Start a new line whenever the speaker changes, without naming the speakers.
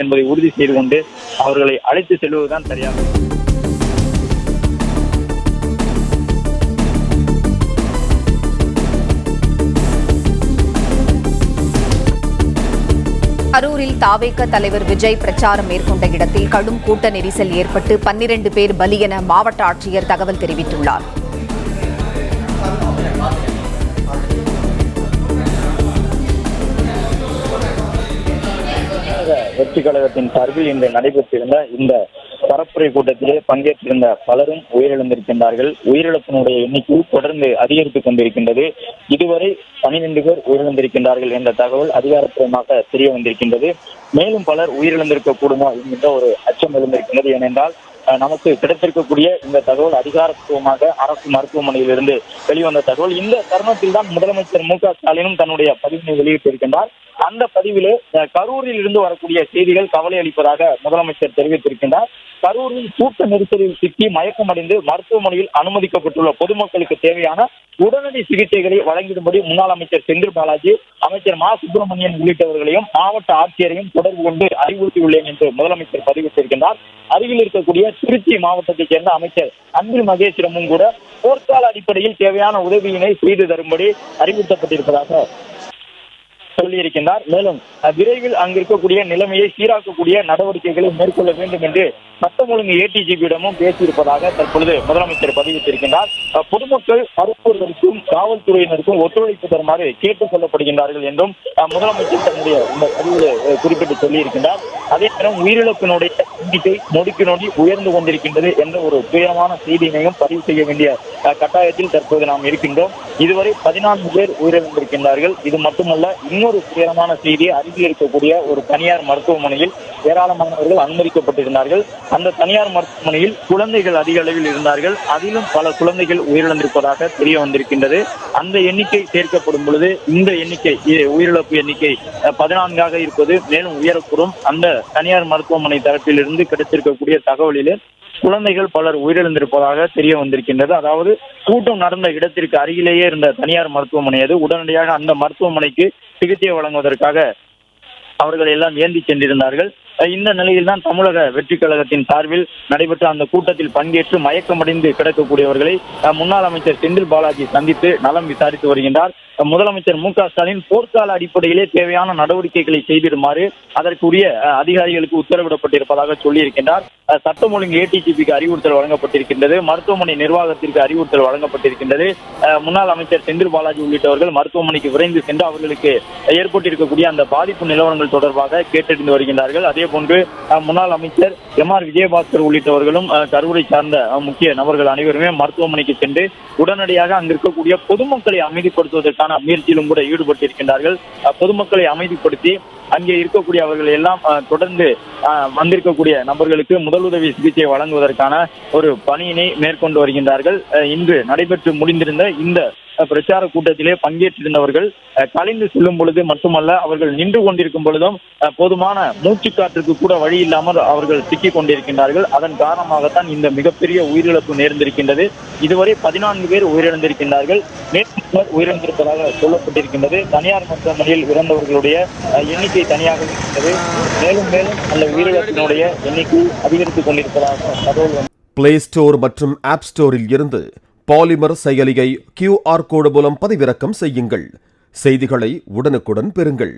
என்பதை உறுதி செய்து கொண்டு அவர்களை அழைத்து செல்வதுதான் சரியாகும்.
கரூரில் தாவேக தலைவர் விஜய் பிரச்சாரம் மேற்கொண்ட இடத்தில் கடும் கூட்ட நெரிசல் ஏற்பட்டு 12 பேர் பலி என மாவட்ட ஆட்சியர் தகவல் தெரிவித்துள்ளார்.
வெற்றி கழகத்தின் சார்பில் இன்று நடைபெற்றிருந்த இந்த பரப்புரை கூட்டத்திலே பங்கேற்றிருந்த பலரும் உயிரிழந்திருக்கின்றார்கள். உயிரிழப்பினுடைய எண்ணிக்கை தொடர்ந்து அதிகரித்துக் கொண்டிருக்கின்றது. இதுவரை 12 பேர் உயிரிழந்திருக்கின்றார்கள் என்ற தகவல் அதிகாரப்பூர்வமாக தெரிய வந்திருக்கின்றது. மேலும் பலர் உயிரிழந்திருக்க கூடுமா என்கின்ற ஒரு அச்சம் எழுந்திருக்கின்றது. ஏனென்றால் நமக்கு கிடைத்திருக்கக்கூடிய இந்த தகவல் அதிகாரப்பூர்வமாக அரசு மருத்துவமனையிலிருந்து வெளிவந்த தகவல். இந்த தருணத்தில் தான் முதலமைச்சர் மு.க.ஸ்டாலினும் தன்னுடைய பதிவினை வெளியிட்டிருக்கின்றார். அந்த பதிவிலே கரூரில் இருந்து வரக்கூடிய செய்திகள் கவலை அளிப்பதாக முதலமைச்சர் தெரிவித்திருக்கின்றார். கரூரில் கூட்ட நெரிசலில் சிக்கி மயக்கமடைந்து மருத்துவமனையில் அனுமதிக்கப்பட்டுள்ள பொதுமக்களுக்கு தேவையான உடனடி சிகிச்சைகளை வழங்கிடும்படி முன்னாள் அமைச்சர் செந்தில் பாலாஜி, அமைச்சர் மா. சுப்பிரமணியன் உள்ளிட்டவர்களையும் மாவட்ட ஆட்சியரையும் தொடர்பு கொண்டு அறிவுறுத்தியுள்ளேன் என்று முதலமைச்சர் பதிவிட்டிருக்கின்றார். அருகில் இருக்கக்கூடிய திருச்சி மாவட்டத்தைச் சேர்ந்த அமைச்சர் அன்பில் மகேஷிடமும் கூட போர்க்கால அடிப்படையில் தேவையான உதவியினை செய்து தரும்படி அறிவுறுத்தப்பட்டிருப்பதாக சொல்லியிருக்கின்றார். மேலும் விரைவில் அங்கு இருக்கக்கூடிய நிலைமையை சீராக்கக்கூடிய நடவடிக்கைகளை மேற்கொள்ள வேண்டும் என்று சட்டம் ஒழுங்கு ஏடிஜிபியிடமும் பேசியிருப்பதாக தற்பொழுது முதலமைச்சர் பதிவிட்டிருக்கின்றார். பொதுமக்கள் மருத்துவர்களுக்கும் காவல்துறையினருக்கும் ஒத்துழைப்பு தருமாறு கேட்டுக் கொள்ளப்படுகின்றார்கள் என்றும் முதலமைச்சர் தன்னுடைய இந்த பதிவில் குறிப்பிட்டு சொல்லியிருக்கின்றார். அதே நேரம் உயிரிழப்பினுடைய எண்ணிக்கை நொடிக்கு நொடி உயர்ந்து கொண்டிருக்கின்றது என்ற ஒரு துயரமான செய்தியினையும் பதிவு செய்ய வேண்டிய கட்டாயத்தில் தற்போது நாம் இருக்கின்றோம். இதுவரை 14 பேர் உயிரிழந்திருக்கின்றார்கள். இது மட்டுமல்ல, இன்னொரு துயரமான செய்தி, அருகில் இருக்கக்கூடிய ஒரு தனியார் மருத்துவமனையில் ஏராளமானவர்கள் அனுமதிக்கப்பட்டிருந்தார்கள். அந்த தனியார் மருத்துவமனையில் குழந்தைகள் அதிக அளவில் இருந்தார்கள். அதிலும் பல குழந்தைகள் உயிரிழந்திருப்பதாக தெரிய வந்திருக்கின்றது. அந்த எண்ணிக்கை சேர்க்கப்படும் பொழுது இந்த எண்ணிக்கை, உயிரிழப்பு எண்ணிக்கை 14ஆக இருப்பது மேலும் உயரக்கூடும். அந்த தனியார் மருத்துவமனை தரப்பில் இருந்து கிடைத்திருக்கக்கூடிய தகவலிலே குழந்தைகள் பலர் உயிரிழந்திருப்பதாக தெரிய வந்திருக்கின்றது. அதாவது கூட்டம் நடந்த இடத்திற்கு அருகிலேயே இருந்த தனியார் மருத்துவமனை அது. உடனடியாக அந்த மருத்துவமனைக்கு சிகிச்சை வழங்குவதற்காக அவர்கள் எல்லாம் ஏந்தி சென்றிருந்தார்கள். இந்த நிலையில் தான் தமிழக வெற்றி கழகத்தின் சார்பில் நடைபெற்ற அந்த கூட்டத்தில் பங்கேற்று மயக்கமடைந்து கிடக்கக்கூடியவர்களை முன்னாள் அமைச்சர் செந்தில் பாலாஜி சந்தித்து நலம் விசாரித்து வருகின்றார். முதலமைச்சர் மு.க.ஸ்டாலின் போர்க்கால அடிப்படையிலே தேவையான நடவடிக்கைகளை செய்திடுமாறு அதற்குரிய அதிகாரிகளுக்கு உத்தரவிடப்பட்டிருப்பதாக சொல்லியிருக்கின்றார். சட்டம் ஒழுங்கு ஏடிஜிபிக்கு அறிவுறுத்தல் வழங்கப்பட்டிருக்கின்றது. மருத்துவமனை நிர்வாகத்திற்கு அறிவுறுத்தல் வழங்கப்பட்டிருக்கின்றது. முன்னாள் அமைச்சர் செந்தில் பாலாஜி உள்ளிட்டவர்கள் மருத்துவமனைக்கு விரைந்து சென்று அவர்களுக்கு ஏற்பட்டிருக்கக்கூடிய அந்த பாதிப்பு நிலவரங்கள் தொடர்பாக கேட்டறிந்து வருகின்றார்கள். அதே போன்று முன்னாள் அமைச்சர் எம்.ஆர். விஜயபாஸ்கர் உள்ளிட்டவர்களும் கரூரை சார்ந்த முக்கிய நபர்கள் அனைவருமே மருத்துவமனைக்கு சென்று உடனடியாக அங்கு இருக்கக்கூடிய பொதுமக்களை அமைதிப்படுத்துவதற்கான முயற்சியிலும் கூட ஈடுபட்டிருக்கின்றார்கள். பொதுமக்களை அமைதிப்படுத்தி அங்கே இருக்கக்கூடிய அவர்கள் எல்லாம் தொடர்ந்து வந்திருக்கக்கூடிய நபர்களுக்கு முதலுதவி சிகிச்சை வழங்குவதற்கான ஒரு பணியினை மேற்கொண்டு வருகின்றார்கள். இன்று நடைபெற்று முடிந்திருந்த இந்த பிரச்சார கூட்டத்திலே பங்கேற்றிருந்தவர்கள் கலைந்து செல்லும் பொழுது மட்டுமல்ல, அவர்கள் நின்று கொண்டிருக்கும் பொழுதும் போதுமான மூச்சுக்காற்றுக்கு கூட வழி இல்லாமல் அவர்கள் சிக்கிக் கொண்டிருக்கின்றார்கள். அதன் காரணமாகத்தான் இந்த மிகப்பெரிய உயிரிழப்பு நேர்ந்திருக்கின்றது. இதுவரை 14 பேர் உயிரிழந்திருக்கின்றார்கள். மேலும் உயிரிழந்திருப்பதாக சொல்லப்பட்டிருக்கின்றது. தனியார் மருத்துவமனையில் இறந்தவர்களுடைய எண்ணிக்கை தனியாக இருக்கின்றது. மேலும் மேலும் அந்த உயிரிழப்பினுடைய எண்ணிக்கை அதிகரித்துக் கொண்டிருப்பதாக தகவல்.
பிளே ஸ்டோர் மற்றும் ஆப் ஸ்டோரில் இருந்து பாலிமர் செயலியை QR கோடு மூலம் பதிவிறக்கம் செய்யுங்கள். செய்திகளை உடனுக்குடன் பெறுங்கள்.